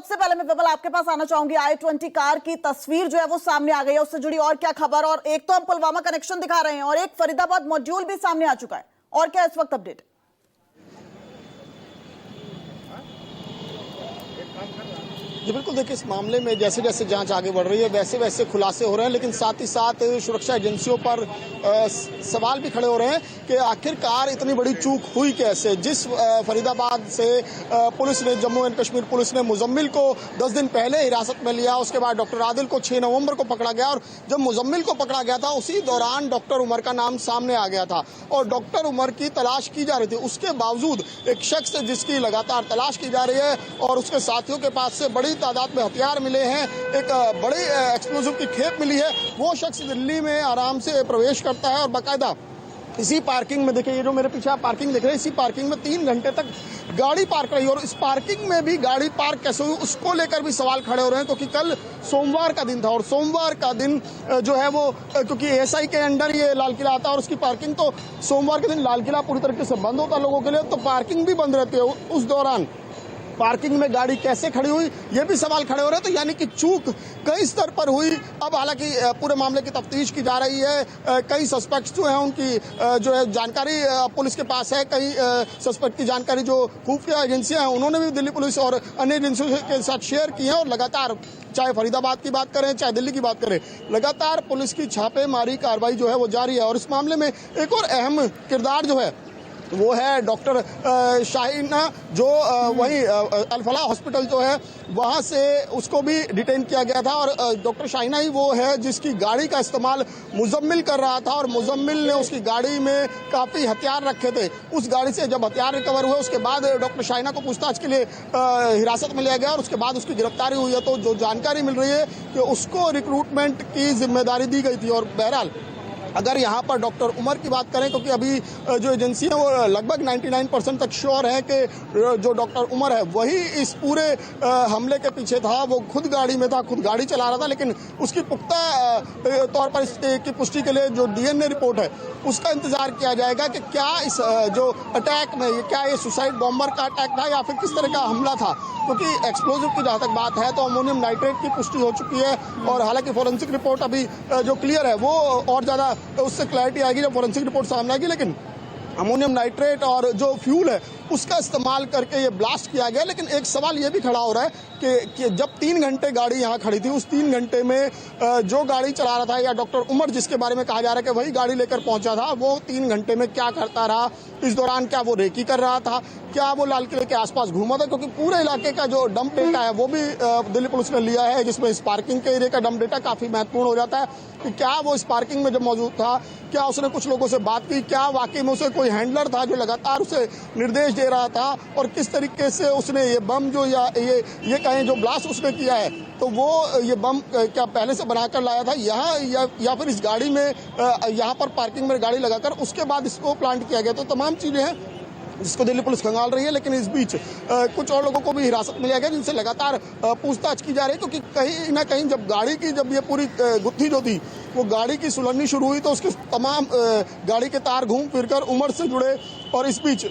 सबसे पहले मैं विमल आपके पास आना चाहूंगी। i20 कार की तस्वीर जो है वो सामने आ गई है, उससे जुड़ी और क्या खबर? और एक तो हम पुलवामा कनेक्शन दिखा रहे हैं और एक फरीदाबाद मॉड्यूल भी सामने आ चुका है, और क्या इस वक्त अपडेट? जी बिल्कुल, देखिए इस मामले में जैसे जैसे जांच आगे बढ़ रही है वैसे वैसे खुलासे हो रहे हैं, लेकिन साथ ही साथ सुरक्षा एजेंसियों पर सवाल भी खड़े हो रहे हैं कि आखिरकार इतनी बड़ी चूक हुई कैसे। जिस फरीदाबाद से पुलिस ने, जम्मू एंड कश्मीर पुलिस ने मुजम्मिल को 10 दिन पहले हिरासत में लिया, उसके बाद डॉक्टर आदिल को 6 नवंबर को पकड़ा गया, और जब मुजम्मिल को पकड़ा गया था उसी दौरान डॉक्टर उमर का नाम सामने आ गया था और डॉक्टर उमर की तलाश की जा रही थी। उसके बावजूद एक शख्स जिसकी लगातार तलाश की जा रही है और उसके साथियों के पास से बड़ी तादाद में हथियार मिले हैं, एक बड़ी एक्सप्लोजिव की खेप मिली है, वो शख्स दिल्ली में आराम से प्रवेश करता है और बाकायदा इसी पार्किंग में, देखिए ये जो मेरे पीछे आप पार्किंग देख रहे हैं, इसी पार्किंग में 3 घंटे तक गाड़ी पार्क रही। और इस पार्किंग में भी गाड़ी पार्क कैसे हुई उसको लेकर भी सवाल खड़े हो रहे हैं, क्योंकि कल सोमवार का दिन था और सोमवार का दिन जो है वो, क्योंकि एएसआई के अंडर ये लाल किला आता है और उसकी पार्किंग, तो सोमवार के दिन लाल किला पूरी तरीके से बंद होता है लोगों के लिए, तो पार्किंग भी बंद रहती है। उस दौरान पार्किंग में गाड़ी कैसे खड़ी हुई ये भी सवाल खड़े हो रहे हैं। तो यानी कि चूक कई स्तर पर हुई। अब हालांकि पूरे मामले की तफ्तीश की जा रही है। कई सस्पेक्ट्स जो हैं उनकी जो है जानकारी पुलिस के पास है। कई सस्पेक्ट की जानकारी जो खुफिया एजेंसियां हैं उन्होंने भी दिल्ली पुलिस और अन्य एजेंसियों के साथ शेयर की है। और लगातार, चाहे फरीदाबाद की बात करें चाहे दिल्ली की बात करें, लगातार पुलिस की छापेमारी कार्रवाई जो है वो जारी है। और इस मामले में एक और अहम किरदार जो है वो है डॉक्टर शाहीना, जो वहीं अल-फलाह हॉस्पिटल जो है वहां से उसको भी डिटेन किया गया था। और डॉक्टर शाहीना ही वो है जिसकी गाड़ी का इस्तेमाल मुजम्मिल कर रहा था और मुजम्मिल ने उसकी गाड़ी में काफ़ी हथियार रखे थे। उस गाड़ी से जब हथियार रिकवर हुए उसके बाद डॉक्टर शाहीना को पूछताछ के लिए हिरासत में लिया गया और उसके बाद उसकी गिरफ्तारी हुई है। तो जो जानकारी मिल रही है कि उसको रिक्रूटमेंट की जिम्मेदारी दी गई थी। और बहरहाल अगर यहाँ पर डॉक्टर उमर की बात करें, क्योंकि अभी जो एजेंसी है वो लगभग 99% तक श्योर है कि जो डॉक्टर उमर है वही इस पूरे हमले के पीछे था। वो खुद गाड़ी में था, खुद गाड़ी चला रहा था, लेकिन उसकी पुख्ता तौर पर इसकी पुष्टि के लिए जो डीएनए रिपोर्ट है उसका इंतजार किया जाएगा कि क्या इस जो अटैक में, क्या ये सुसाइड बॉम्बर का अटैक था या फिर किस तरह का हमला था। क्योंकि एक्सप्लोजिव की जहाँ तक बात है तो अमोनियम नाइट्रेट की पुष्टि हो चुकी है और हालांकि फोरेंसिक रिपोर्ट अभी जो क्लियर है वो और ज़्यादा उससे क्लैरिटी आएगी जब फोरेंसिक रिपोर्ट सामने आएगी। लेकिन अमोनियम नाइट्रेट और जो फ्यूल है उसका इस्तेमाल करके ये ब्लास्ट किया गया। लेकिन एक सवाल ये भी खड़ा हो रहा है कि जब 3 घंटे गाड़ी यहाँ खड़ी थी, उस 3 घंटे में जो गाड़ी चला रहा था या डॉक्टर उमर जिसके बारे में कहा जा रहा है कि वही गाड़ी लेकर पहुंचा था, वो 3 घंटे में क्या करता रहा? इस दौरान क्या वो रेकी कर रहा था? क्या वो लाल किले के आसपास घूमा था? क्योंकि पूरे इलाके का जो डंप डेटा है वो भी दिल्ली पुलिस ने लिया है, जिसमें इस पार्किंग के एरिया का डंप डेटा काफी महत्वपूर्ण हो जाता है कि क्या वो इस पार्किंग में जब मौजूद था, क्या उसने कुछ लोगों से बात की, क्या वाकई में उसे कोई हैंडलर था जो लगातार उसे निर्देश दे रहा था, और किस तरीके से उसने ये बम जो या ये कहें जो ब्लास्ट उसने किया है तो वो ये बम क्या पहले से बनाकर लाया था यहाँ या फिर इस गाड़ी में यहाँ पर पार्किंग में गाड़ी लगाकर उसके बाद इसको प्लांट किया गया। तो तमाम चीजें हैं जिसको दिल्ली पुलिस खंगाल रही है। लेकिन इस बीच कुछ और लोगों को भी हिरासत में लिया गया जिनसे लगातार पूछताछ की जा रही है, क्योंकि कहीं ना कहीं जब ये पूरी गुत्थी जो थी वो गाड़ी की सुलगनी शुरू हुई तो उसके तमाम गाड़ी के तार घूम फिरकर उमर से जुड़े। और इस बीच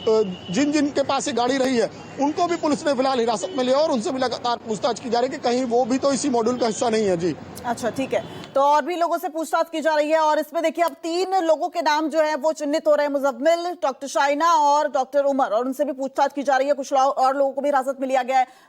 जिन जिन के पास ये गाड़ी रही है उनको भी पुलिस ने फिलहाल हिरासत में लिया और उनसे भी लगातार पूछताछ की जा रही है कि कहीं वो भी तो इसी मॉड्यूल का हिस्सा नहीं है। जी अच्छा, ठीक है। तो और भी लोगों से पूछताछ की जा रही है और इसमें देखिए अब 3 लोगों के नाम जो है वो चिन्हित हो रहे हैं, मुजम्मिल, डॉक्टर शाहीना और डॉक्टर उमर, और उनसे भी पूछताछ की जा रही है। कुछ और लोगों को भी हिरासत में लिया गया है।